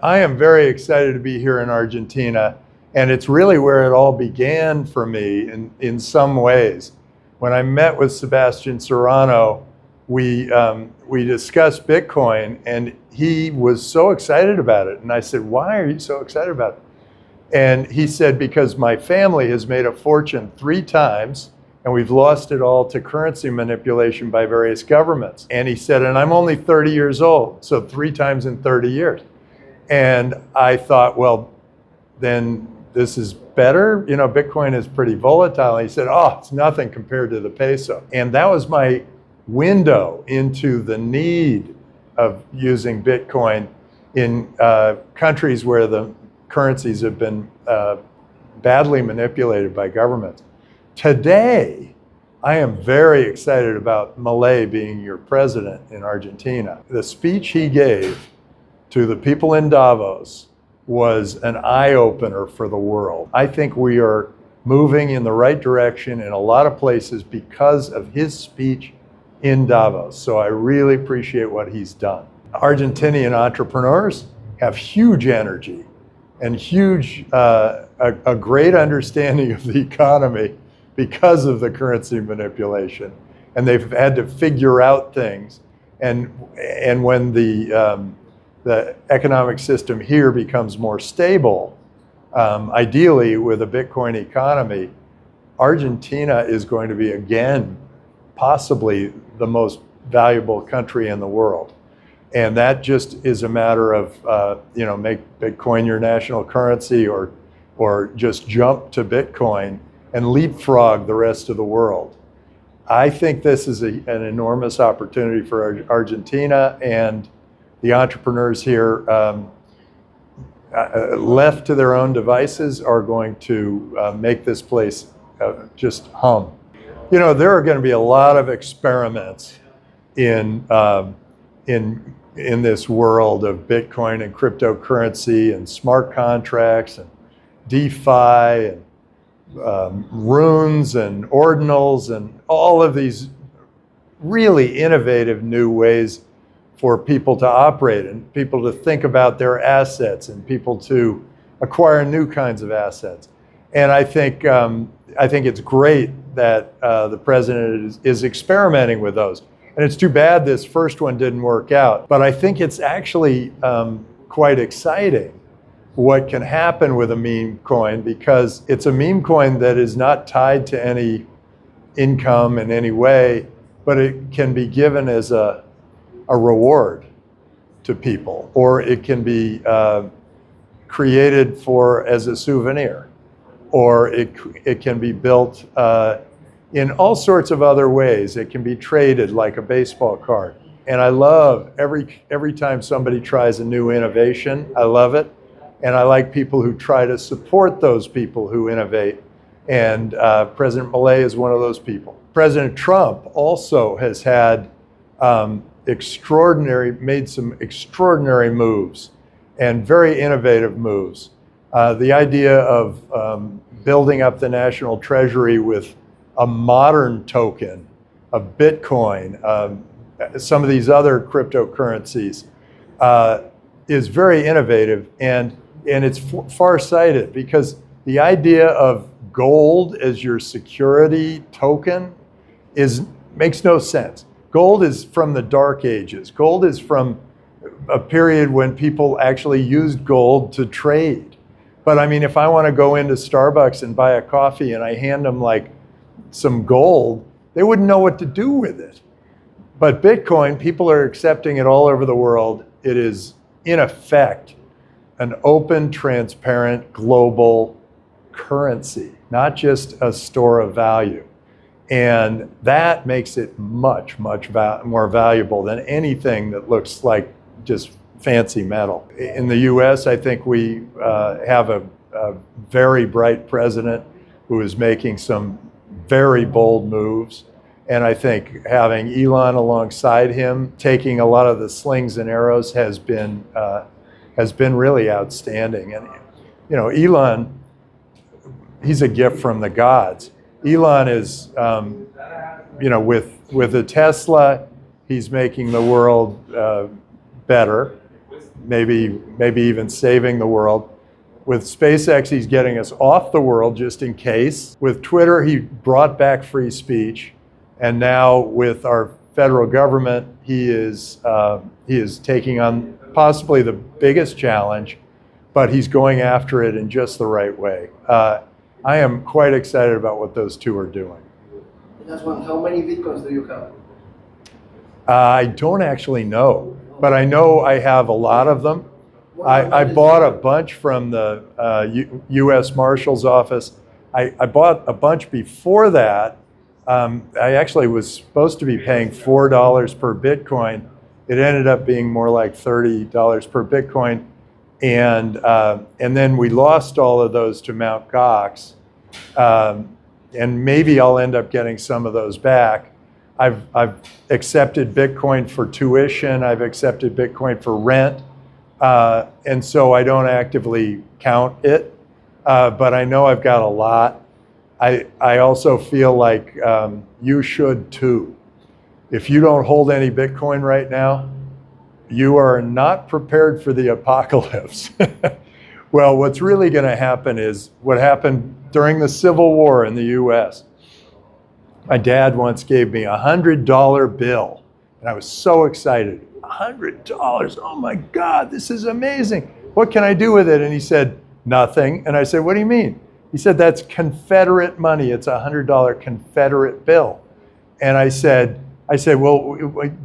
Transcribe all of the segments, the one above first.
I am very excited to be here in Argentina, and it's really where it all began for me in some ways. When I met with Sebastian Serrano, we discussed Bitcoin, and he was so excited about it. And I said, "Why are you so excited about it?" And he said, "Because my family has made a fortune 3 times, and we've lost it all to currency manipulation by various governments." And he said, "And I'm only 30 years old, so 3 times in 30 years. And I thought, well, then this is better. You know, Bitcoin is pretty volatile. And he said, "Oh, it's nothing compared to the peso." And that was my window into the need of using Bitcoin in countries where the currencies have been badly manipulated by governments. Today, I am very excited about Milei being your president in Argentina. The speech he gave to the people in Davos was an eye-opener for the world. I think we are moving in the right direction in a lot of places because of his speech in Davos. So I really appreciate what he's done. Argentinian entrepreneurs have huge energy and a great understanding of the economy because of the currency manipulation. And they've had to figure out things. And when the economic system here becomes more stable, ideally with a Bitcoin economy, Argentina is going to be again possibly the most valuable country in the world. And that just is a matter of, make Bitcoin your national currency or just jump to Bitcoin and leapfrog the rest of the world. I think this is an enormous opportunity for Argentina, and the entrepreneurs here, left to their own devices, are going to make this place just hum. You know, there are going to be a lot of experiments in this world of Bitcoin and cryptocurrency and smart contracts and DeFi and runes and ordinals and all of these really innovative new ways for people to operate and people to think about their assets and people to acquire new kinds of assets. And I think it's great that the president is experimenting with those. And it's too bad this first one didn't work out. But I think it's actually quite exciting what can happen with a meme coin, because it's a meme coin that is not tied to any income in any way, but it can be given as a reward to people, or it can be created as a souvenir, or it can be built in all sorts of other ways. It can be traded like a baseball card. And I love every time somebody tries a new innovation. I love it. And I like people who try to support those people who innovate. And President Milei is one of those people. President Trump also has had made some extraordinary moves and very innovative moves. The idea of building up the national treasury with a modern token, a Bitcoin, some of these other cryptocurrencies, is very innovative, and it's far-sighted, because the idea of gold as your security token makes no sense. Gold is from the Dark Ages. Gold is from a period when people actually used gold to trade. But I mean, if I want to go into Starbucks and buy a coffee and I hand them like some gold, they wouldn't know what to do with it. But Bitcoin, people are accepting it all over the world. It is, in effect, an open, transparent, global currency, not just a store of value. And that makes it much, much more valuable than anything that looks like just fancy metal. In the US, I think we have a very bright president who is making some very bold moves. And I think having Elon alongside him, taking a lot of the slings and arrows, has been really outstanding. And you know, Elon, he's a gift from the gods. Elon is, with the Tesla, he's making the world better, maybe even saving the world. With SpaceX, he's getting us off the world just in case. With Twitter, he brought back free speech. And now with our federal government, he is taking on possibly the biggest challenge, but he's going after it in just the right way. I am quite excited about what those two are doing. That's one. How many Bitcoins do you have? I don't actually know, but I know I have a lot of them. I bought a bunch from the U.S. Marshal's office. I bought a bunch before that. I actually was supposed to be paying $4 per Bitcoin. It ended up being more like $30 per Bitcoin. And then we lost all of those to Mt. Gox. And maybe I'll end up getting some of those back. I've accepted Bitcoin for tuition. I've accepted Bitcoin for rent. And so I don't actively count it, but I know I've got a lot. I also feel like you should too. If you don't hold any Bitcoin right now, you are not prepared for the apocalypse. Well, what's really going to happen is what happened during the Civil War in the US. My dad once gave me $100 bill, and I was so excited. $100, oh my God, this is amazing. What can I do with it? And he said, nothing. And I said, what do you mean? He said, that's Confederate money. It's a $100 Confederate bill. And I said, well,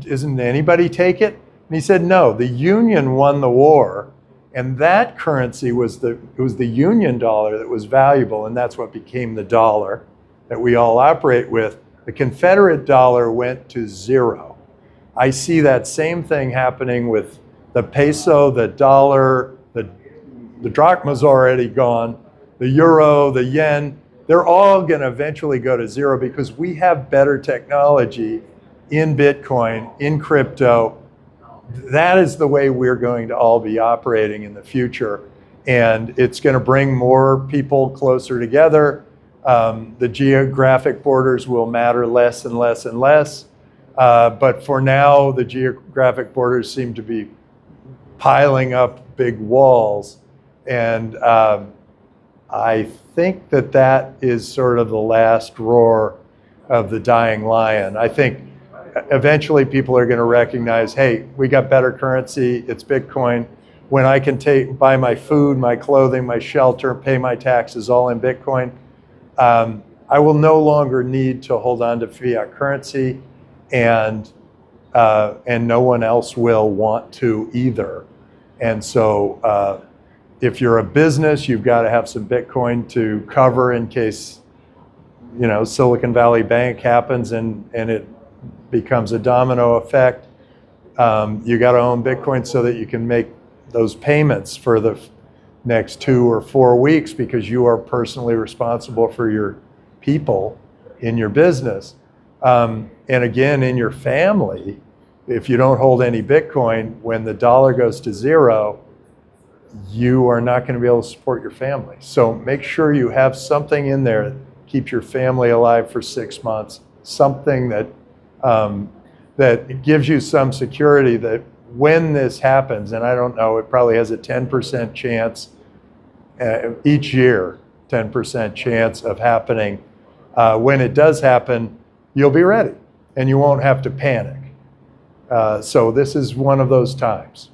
isn't anybody take it? And he said, no, the Union won the war, and that currency was the Union dollar that was valuable, and that's what became the dollar that we all operate with. The Confederate dollar went to zero. I see that same thing happening with the peso, the dollar, the drachma's already gone, the euro, the yen. They're all going to eventually go to zero because we have better technology in Bitcoin, in crypto. That is the way we're going to all be operating in the future. And it's going to bring more people closer together. The geographic borders will matter less and less and less. But for now, the geographic borders seem to be piling up big walls. And I think that is sort of the last roar of the dying lion. I think eventually people are going to recognize, hey, we got better currency, it's Bitcoin. When I can buy my food, my clothing, my shelter, pay my taxes all in Bitcoin, I will no longer need to hold on to fiat currency, and no one else will want to either. And so if you're a business, you've got to have some Bitcoin to cover in case, Silicon Valley Bank happens and it becomes a domino effect. You got to own Bitcoin so that you can make those payments for the next 2 or 4 weeks because you are personally responsible for your people in your business. And again, in your family, if you don't hold any Bitcoin, when the dollar goes to zero, you are not going to be able to support your family. So make sure you have something in there that keeps your family alive for 6 months, something that gives you some security that when this happens, and I don't know, it probably has a 10% chance each year, 10% chance of happening. When it does happen, you'll be ready and you won't have to panic. So this is one of those times.